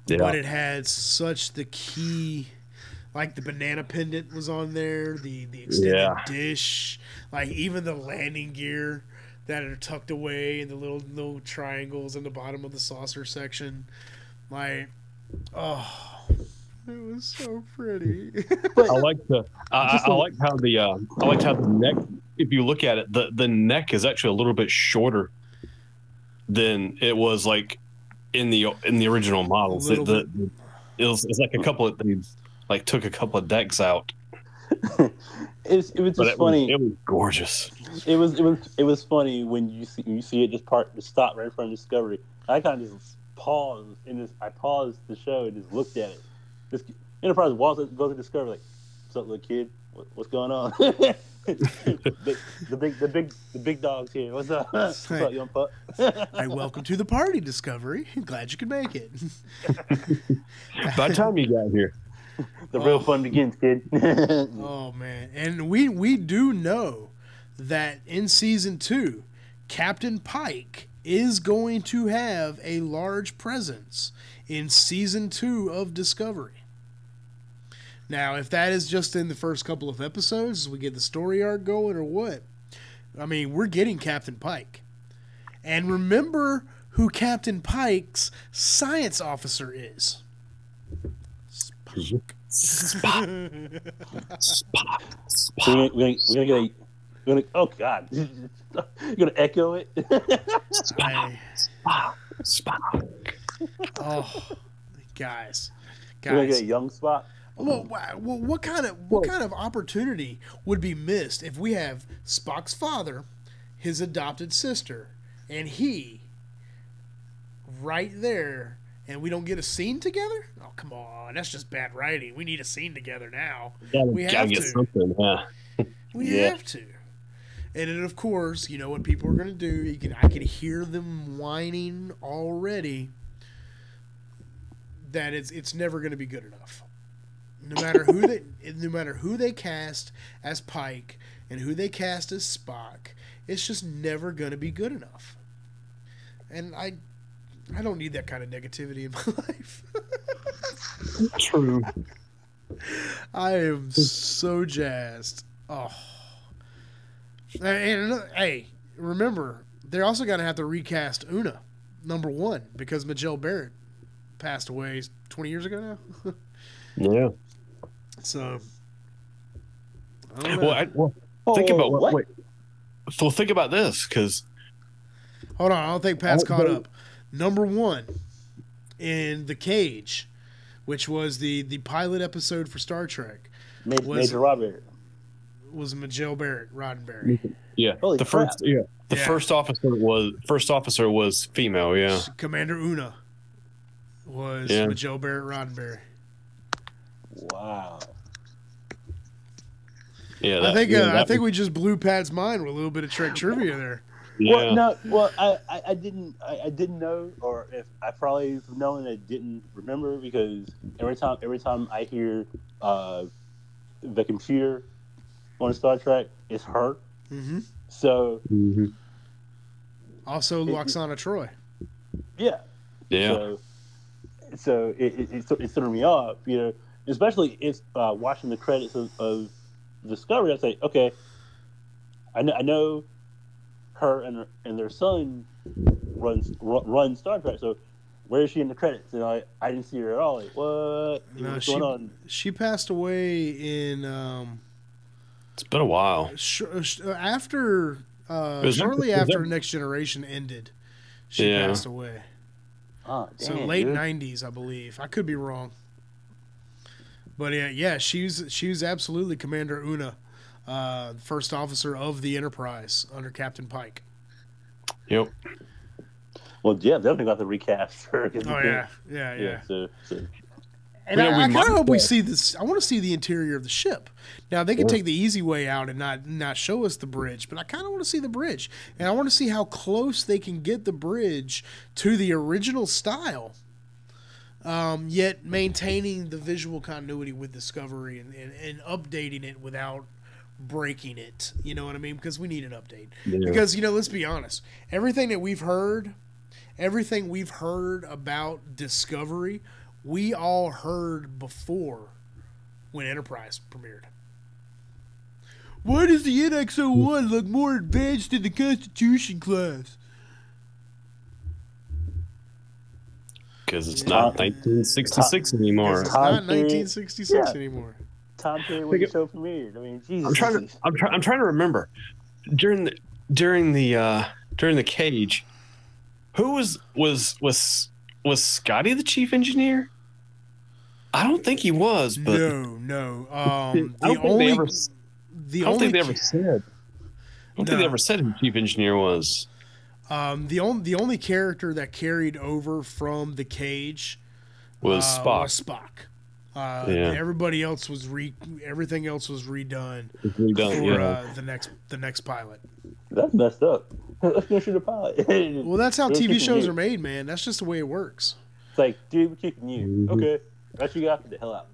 Yeah. But it had such the key, like the banana pendant was on there, the extended dish, like even the landing gear that are tucked away in the little triangles in the bottom of the saucer section. Like, it was so pretty. I liked how the neck, if you look at it, the neck is actually a little bit shorter than it was like in the original models. It's like a couple of things, like took a couple of decks out. It was just funny. It was gorgeous. It was funny when you see it just stop right in front of Discovery. I kind of just paused I paused the show and just looked at it. This Enterprise goes to Discovery like, "What's up, little kid? What's going on?" the big dog's here. What's up? What's up, young pup? Hey, welcome to the party, Discovery. Glad you could make it. By the time you got here. The real fun begins, kid. Oh man, and we do know that in season 2, Captain Pike is going to have a large presence in season 2 of Discovery. Now, if that is just in the first couple of episodes, as we get the story arc going, or what, I mean, we're getting Captain Pike. And remember who Captain Pike's science officer is. Spock. Spock. Spock. We're gonna oh God, you're gonna echo it. Spock. Oh, guys. We're gonna get a young Spock. Well, what kind of opportunity would be missed if we have Spock's father, his adopted sister, and he right there, and we don't get a scene together? Oh, come on, that's just bad writing. We need a scene together now. We have get to. something, yeah. We have to. And then, of course, you know what people are going to do. I can hear them whining already that it's never going to be good enough. No matter who they cast as Pike and who they cast as Spock, it's just never going to be good enough. And I don't need that kind of negativity in my life. True. I am so jazzed. Oh. And hey, remember, they're also going to have to recast Una, number 1, because Majel Barrett passed away 20 years ago now. Yeah. So, I don't know. Think about what? Wait. So think about this, because Hold on, I don't think Pat's caught up. Number 1 in The Cage, which was the pilot episode for Star Trek, Major Robert was Majel Barrett, Roddenberry. yeah, Holy the crap. first officer was female. Yeah, Commander Una was Majel Barrett, Roddenberry. Wow. Yeah, I think we just blew Pat's mind with a little bit of Trek trivia there. Yeah. I didn't know, or if I probably have known, I didn't remember, because every time I hear the computer on Star Trek, it's her. Mm-hmm. So Also, Loxana Troy. yeah. So it threw me off, you know. Especially if watching the credits of Discovery, I say, okay, I know her and their son run Star Trek. So where is she in the credits? And I didn't see her at all. Like, what? What's going on? She passed away in it's been a while. After shortly after Next Generation ended. She passed away. Oh, damn, so late dude. 90s, I believe. I could be wrong. But yeah, she was absolutely Commander Una, first officer of the Enterprise under Captain Pike. Yep. Well, yeah, definitely got to recast her. Oh yeah. So. And I kind of hope we see this. I want to see the interior of the ship. Now they can take the easy way out and not show us the bridge, but I kind of want to see the bridge, and I want to see how close they can get the bridge to the original style. Yet maintaining the visual continuity with Discovery and updating it without breaking it. You know what I mean? Because we need an update. Yeah. Because, let's be honest. Everything we've heard about Discovery, we all heard before when Enterprise premiered. Why does the NX-01 look more advanced than the Constitution class? Because it's not 1966 anymore. It's not 1966 anymore. Time period when the show premiered. I mean, Jesus. I'm trying to remember during the Cage, who was Scotty the chief engineer? I don't think he was. But no. I don't think they ever said. I don't think they ever said who chief engineer was. The only character that carried over from the Cage was Spock. Everybody else was everything else was redone for the next pilot. That's messed up. Let's go shoot a pilot. Well, that's how TV shows are made, man. That's just the way it works. It's like, dude, we're keeping you. Okay, that's you got. Get the hell out.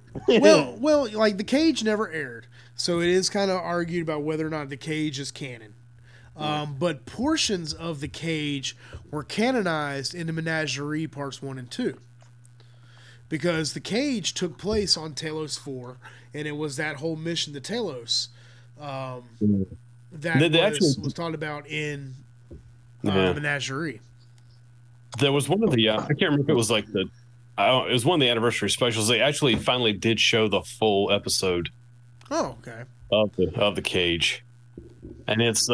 well, like the Cage never aired, so it is kind of argued about whether or not the Cage is canon. But portions of the Cage were canonized into Menagerie Parts 1 and 2. Because the Cage took place on Talos 4, and it was that whole mission to Talos that was talked about in the Menagerie. There was one of the, I can't remember if it was like it was one of the anniversary specials. They actually finally did show the full episode. Oh, okay. Of the Cage. And it's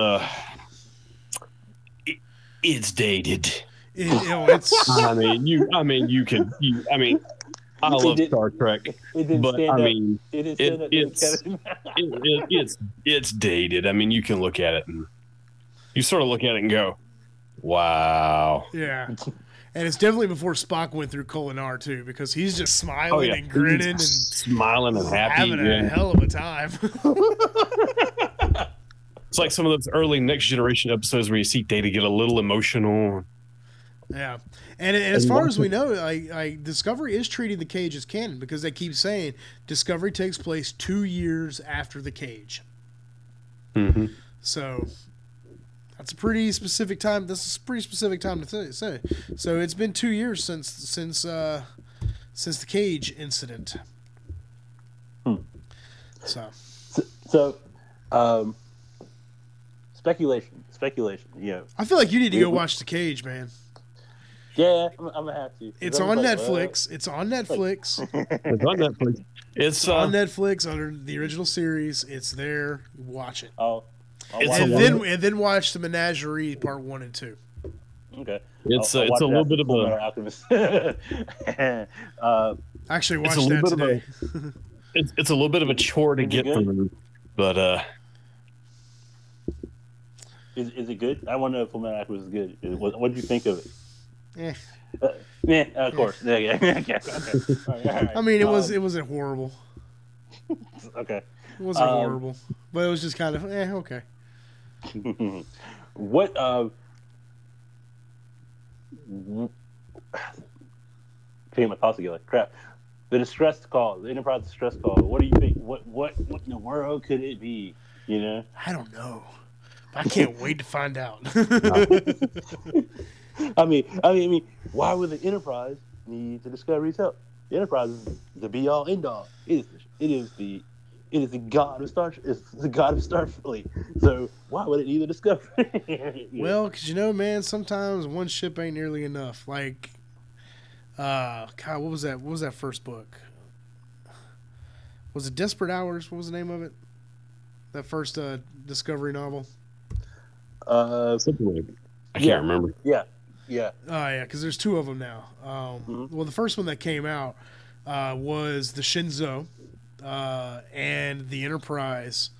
dated. I love Star Trek, but I mean, it's dated. I mean, you can look at it and you sort of look at it and go, "Wow." Yeah, and it's definitely before Spock went through Kolinar too, because he's just smiling and grinning and smiling and happy, having a hell of a time. It's like some of those early Next Generation episodes where you see Data get a little emotional. Yeah, and as far as we know, Discovery is treating the Cage as canon, because they keep saying Discovery takes place 2 years after the Cage. Mm-hmm. So that's a pretty specific time. This is a pretty specific time to say. So it's been 2 years since the Cage incident. So, speculation. You know, I feel like you need to go watch the Cage, man. Yeah, I'm gonna have to. It's on Netflix. It's on Netflix. It's on Netflix. It's on Netflix under the original series. It's there. Watch it. And then watch the Menagerie Part 1 and 2. Okay. It's a little bit of a Alchemist. Actually, watch that today. It's a little bit of a chore to get through, but is it good? I want to know if Fullmetal Alchemist is good. What do you think of it? Of course. Yeah. Okay. All right. I mean, it wasn't horrible. Okay. It wasn't horrible, but it was just kind of okay. What getting my thoughts together. Crap. The distress call, the Enterprise distress call. What do you think? What in the world could it be? You know? I don't know. I can't wait to find out. I mean, why would the Enterprise need the Discovery's help? The Enterprise is the be all end all. It is the god of Starfleet. So why would it need the Discovery? Well, because man, sometimes one ship ain't nearly enough. Like, God, what was that? What was that first book? Was it Desperate Hours? What was the name of it? That first Discovery novel. Something like I can't remember. Yeah. Oh yeah, because there's two of them now. Well, the first one that came out was the Shinzo and the Enterprise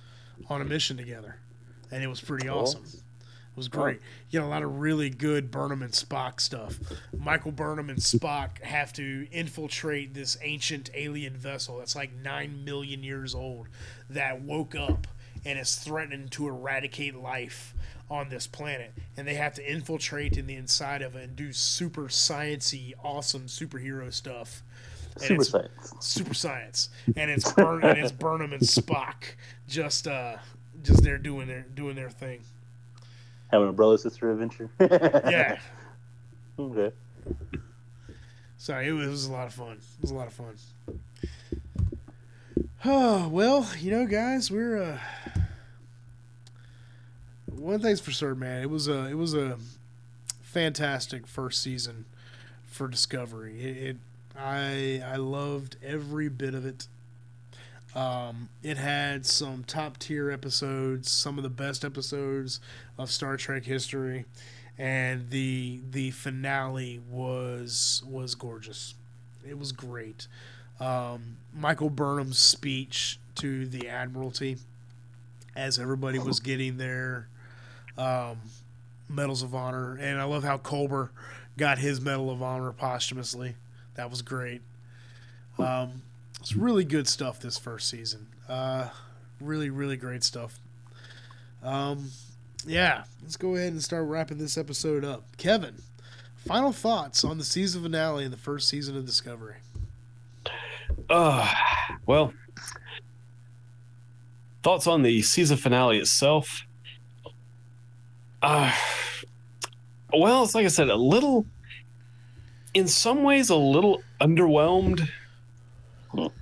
on a mission together, and it was pretty awesome. It was great. You know, a lot of really good Burnham and Spock stuff. Michael Burnham and Spock have to infiltrate this ancient alien vessel that's like 9 million years old that woke up and is threatening to eradicate life on this planet, and they have to infiltrate in the inside of it and do super sciencey, awesome superhero stuff. And super science, and it's Burnham and Spock just there doing their thing, having a brother sister adventure. Yeah. Okay. So it was a lot of fun. Oh well, guys, we're one thing's for certain, man. It was a fantastic first season for Discovery. I loved every bit of it. It had some top tier episodes, some of the best episodes of Star Trek history, and the finale was gorgeous. It was great. Michael Burnham's speech to the Admiralty as everybody was getting their Medals of Honor, and I love how Culber got his Medal of Honor posthumously. That was great. It's really good stuff this first season. Really, really great stuff. Yeah, let's go ahead and start wrapping this episode up. Kevin, final thoughts on the season finale in the first season of Discovery? Well, thoughts on the season finale itself. Uh, well, it's like I said, a little, in some ways, a little underwhelmed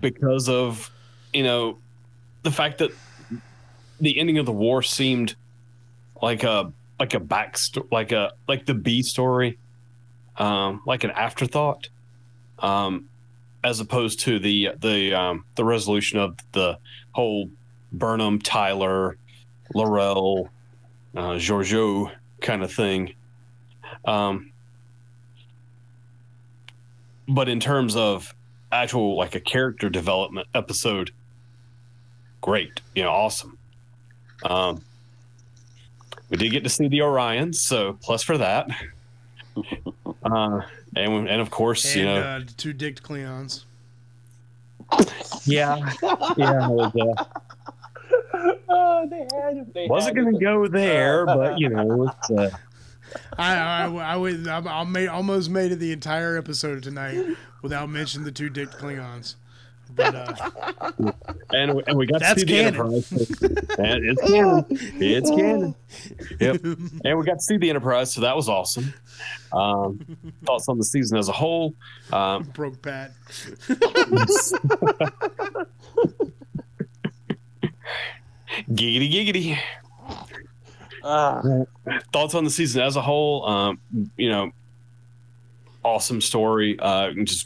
because of, you know, the fact that the ending of the war seemed like a back like the B story, like an afterthought, as opposed to the resolution of the whole Burnham, Tyler, Laurel, Giorgio kind of thing. But in terms of actual like a character development episode, great, awesome. We did get to see the Orions, so plus for that. And of course, And two dicked Cleons. Yeah. They Wasn't going to go there, but it's, I almost made it the entire episode tonight without mentioning the two dicked Klingons. But and we got to that's see canon. the Enterprise. And it's canon. It's canon. Yep. And we got to see the Enterprise, so that was awesome. Thoughts on the season as a whole? Broke Pat. Giggity giggity. Thoughts on the season as a whole? Awesome story.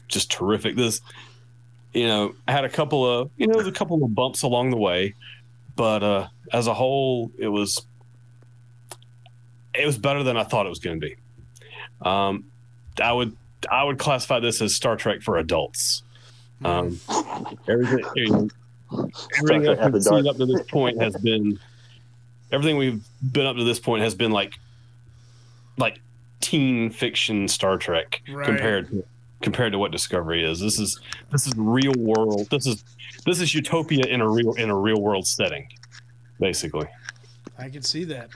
Just terrific. This, had a couple of, a couple of bumps along the way, but as a whole, it was better than I thought it was going to be. I would classify this as Star Trek for adults. Everything I've seen up to this point has been everything we've been up to this point has been like teen fiction Star Trek, right, compared to what Discovery is. This is real world. This is utopia in a real world setting, basically. I can see that.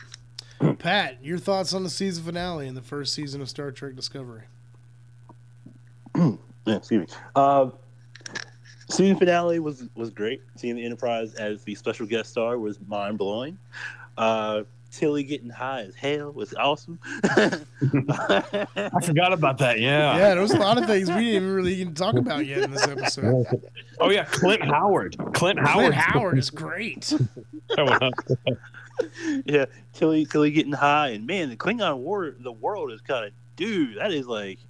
Pat, your thoughts on the season finale in the first season of Star Trek Discovery? Excuse me. Season finale was great. Seeing the Enterprise as the special guest star was mind blowing. Tilly getting high as hell was awesome. I forgot about that. Yeah. Yeah, there was a lot of things we didn't even really talk about yet in this episode. Oh yeah, Clint Howard is great. Yeah, Tilly getting high, and man, the Klingon war, the world is kind of, dude, that is like,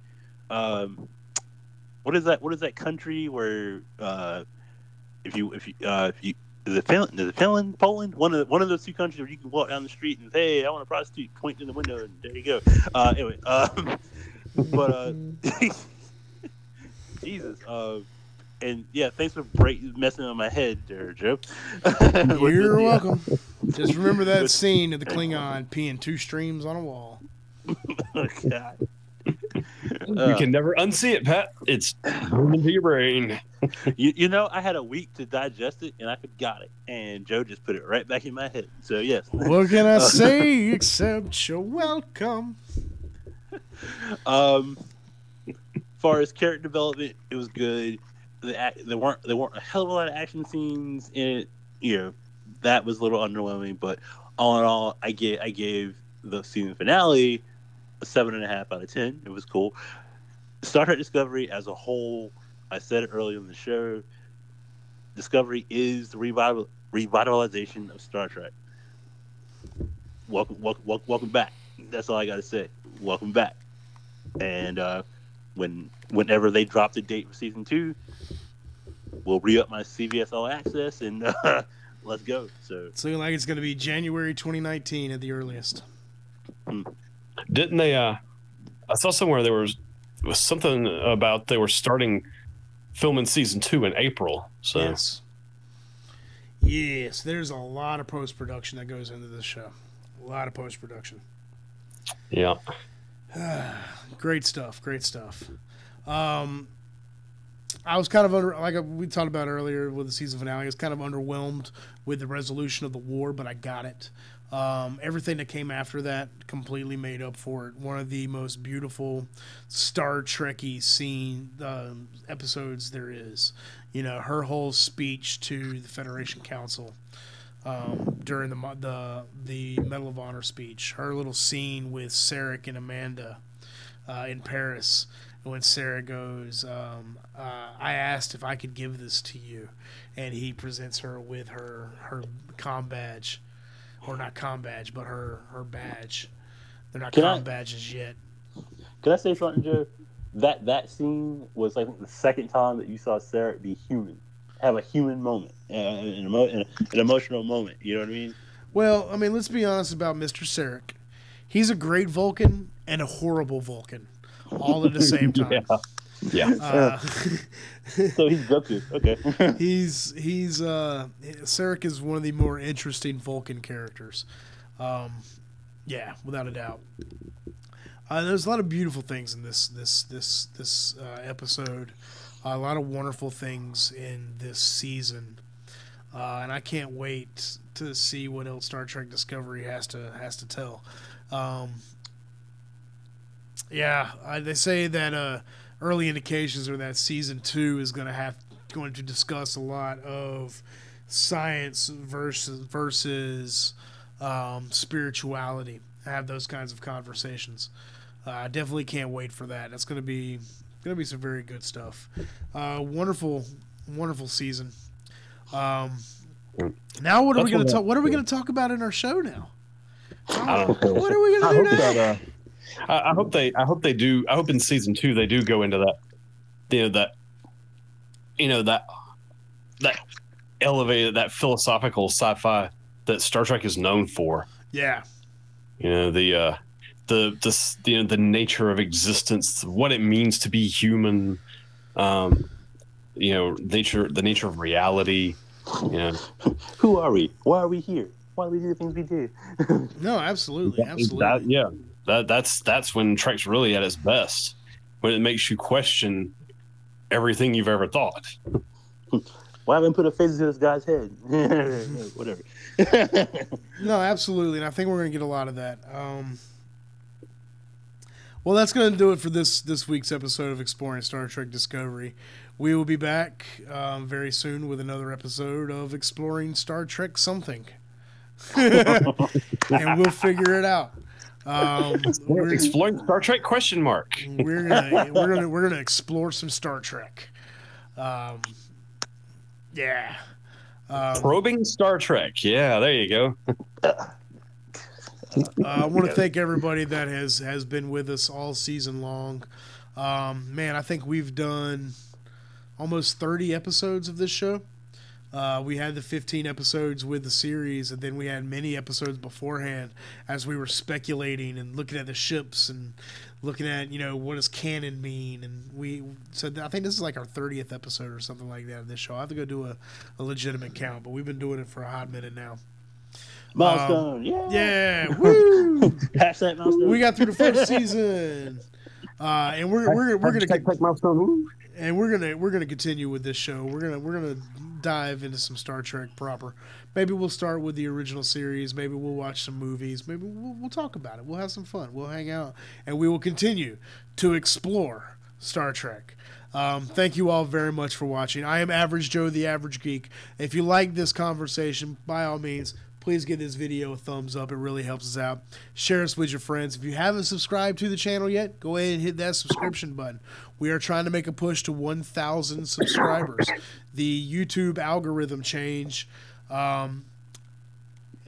what is that country where if you is it Finland, Poland, one of those two countries where you can walk down the street and say, hey, I want a prostitute, point in the window, and there you go. Anyway, but Jesus, and yeah, thanks for messing with my head there, Joe. You're welcome. Just remember that scene of the Klingon peeing two streams on a wall. Oh, God. You can never unsee it, Pat. It's into your brain. I had a week to digest it, and I forgot it. And Joe just put it right back in my head. So, yes. What can I say except you're welcome? As far as character development, it was good. There weren't a hell of a lot of action scenes in it. That was a little underwhelming. But all in all, I gave the season finale a 7.5 out of 10. It was cool. Star Trek Discovery as a whole, I said it earlier in the show, Discovery is the revitalization of Star Trek. Welcome back. That's all I got to say. Welcome back. And whenever they drop the date for season 2, we'll re-up my CBS All Access and let's go. So it's looking like it's going to be January 2019 at the earliest. Didn't they? I saw somewhere there was something about they were starting filming season 2 in April. So yes, there's a lot of post production that goes into this show. A lot of post production. Yeah. Great stuff. I was kind of like we talked about earlier with the season finale. I was kind of underwhelmed with the resolution of the war, but I got it. Everything that came after that completely made up for it. One of the most beautiful Star Trek-y episodes there is. Her whole speech to the Federation Council. during the Medal of Honor speech. Her little scene with Sarek and Amanda in Paris, when Sarah goes, I asked if I could give this to you, and he presents her with her comm badge, or not comm badge, but her badge. They're not comm badges yet. Can I say something, Joe? That scene was like the second time that you saw Sarah be human, have a human moment, an emotional moment. You know what I mean? Well, I mean, let's be honest about Mr. Sarek. He's a great Vulcan and a horrible Vulcan, all at the same time. Yeah. So he's Goku. Okay. Sarek is one of the more interesting Vulcan characters. Yeah, without a doubt. There's a lot of beautiful things in this episode. A lot of wonderful things in this season, and I can't wait to see what else Star Trek Discovery has to tell. They say that early indications are that season 2 is going to discuss a lot of science versus spirituality. Have those kinds of conversations. I definitely can't wait for that. That's going to be some very good stuff. Wonderful season. Now what are we going to talk? What are we going to talk about in our show now? What are we going to do now? I hope they do. I hope in season 2 they do go into that elevated, that philosophical sci-fi that Star Trek is known for. Yeah. The nature of existence, what it means to be human, the nature of reality. Who are we? Why are we here? Why do we do the things we do? No, absolutely. That's when Trek's really at its best, when it makes you question everything you've ever thought. Why haven't put a face into this guy's head? Whatever. No, absolutely, and I think we're going to get a lot of that. Well, that's going to do it for this week's episode of Exploring Star Trek Discovery. We will be back very soon with another episode of Exploring Star Trek something, and we'll figure it out. We're exploring Star Trek ? We're gonna explore some Star Trek. Yeah. Probing Star Trek. Yeah, there you go. I want to thank everybody that has been with us all season long. Man, I think we've done almost 30 episodes of this show. We had the 15 episodes with the series, and then we had many episodes beforehand as we were speculating and looking at the ships and looking at, what does canon mean. And I think this is like our 30th episode or something like that of this show. I have to go do a legitimate count, but we've been doing it for a hot minute now. Milestone, yeah, woo! Pass that milestone. We got through the first season, and we're gonna continue with this show. We're gonna dive into some Star Trek proper. Maybe we'll start with the original series. Maybe we'll watch some movies. Maybe we'll talk about it. We'll have some fun. We'll hang out, and we will continue to explore Star Trek. Thank you all very much for watching. I am Average Joe, the Average Geek. If you like this conversation, by all means, please give this video a thumbs up. It really helps us out. Share us with your friends. If you haven't subscribed to the channel yet, go ahead and hit that subscription button. We are trying to make a push to 1,000 subscribers. The YouTube algorithm change, it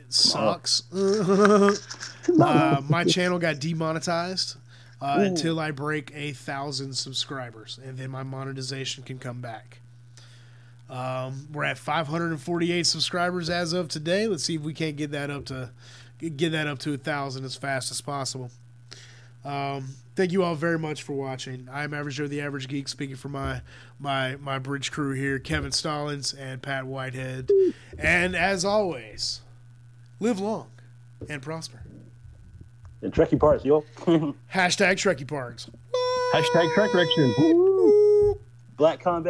sucks. My channel got demonetized until I break 1,000 subscribers, and then my monetization can come back. We're at 548 subscribers as of today. Let's see if we can't get that up to 1,000 as fast as possible. Thank you all very much for watching. I'm Average Joe, the Average Geek, speaking for my bridge crew here, Kevin Stallings and Pat Whitehead. And as always, live long and prosper. And Trekkie parts, yo. Hashtag Trekkie parts. Hashtag Trek Direction. Black Combat.